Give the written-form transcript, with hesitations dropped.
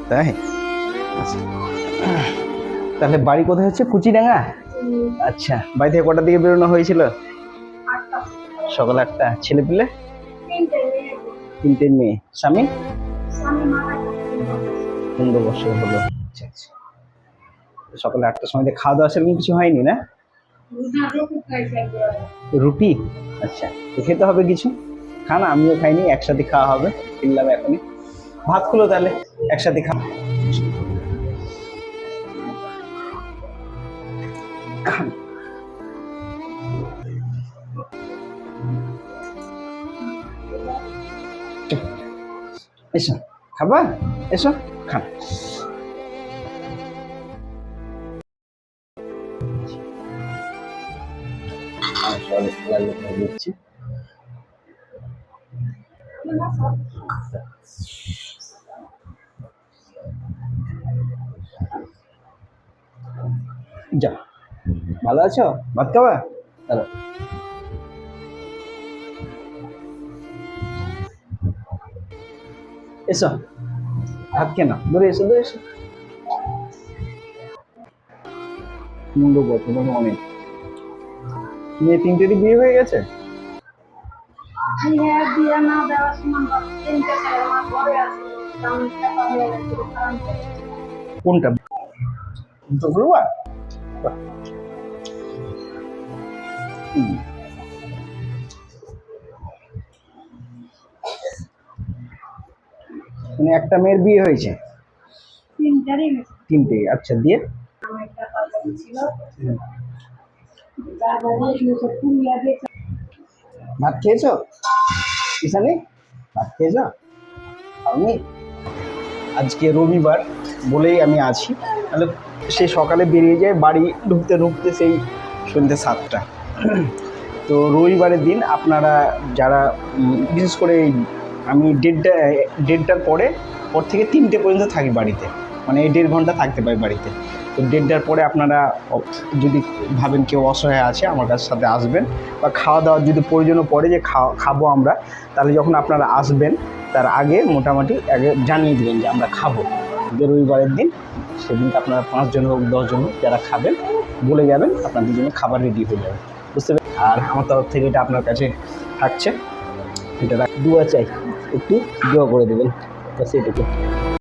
তাই? আচ্ছা, তাহলে বাড়ি কোথায় হচ্ছে? কুচিডাঙ্গা। আচ্ছা, বাড়ি থেকে কটার দিকে বেরোনো হয়েছিল? সকাল 8টা। ছেলে পিলে? 3টে মেয়ে। স্বামী? 15 বছর হলো। আচ্ছা আচ্ছা, সকালে 8টার সময় খাওয়া দাওয়া সেরকম কিছু হয়নি না? রুটি? আচ্ছা, তো খেতে হবে কিছু। খান, আমিও খাইনি, একসাথে খাওয়া হবে। কিনলাম এখনই ভাত খুলো, তাহলে একসাথে খান। খান। এসো, খাবা? এসো, খান। দিচ্ছি। যা, ভালো আছো? ভাত খাবা? চলো। এসো, ভাত কেন, দূরে এসো, দূরে এসো। সুন্দর তোমার অনেক। মেয়ে 3টেরই বিয়ে হয়ে গেছে? কোনটা? শুক্রবার? মানে একটা মেয়ের বিয়ে হয়েছে? 3টে। আচ্ছা, দিয়ে ভাত খেয়েছো? ঈশানি, ভাত খেয়েছো? আমি আজকে রবিবার বলেই আমি আছি, তাহলে সেই সকালে বেরিয়ে যায়, বাড়ি ঢুকতে ঢুকতে সেই সন্ধ্যে 7টা। তো রবিবারের দিন আপনারা যারা বিশেষ করে আমি 1:30টার পর থেকে 3টে পর্যন্ত থাকি বাড়িতে, মানে এই 1.5 ঘন্টা থাকতে পারি বাড়িতে। তো 1:30টার পরে আপনারা যদি ভাবেন কেউ অসহায় আছে, আমার কাছে সাথে আসবেন, বা খাওয়া দাওয়ার যদি প্রয়োজনও পড়ে যে খাবো আমরা, তাহলে যখন আপনারা আসবেন তার আগে মোটামুটি আগে জানিয়ে দেবেন যে আমরা খাবো। যে রবিবারের দিন, সেদিনকে আপনারা 5 জন হোক 10 জন হোক যারা খাবেন বলে যাবেন, আপনাদের জন্য খাবার রেডি হয়ে যাবে, বুঝতে পারবেন? আর আমার তরফ থেকে এটা আপনার কাছে থাকছে, এটা দোয়া চাই, একটু দোয়া করে দেবেন, ব্যাস এটুকু।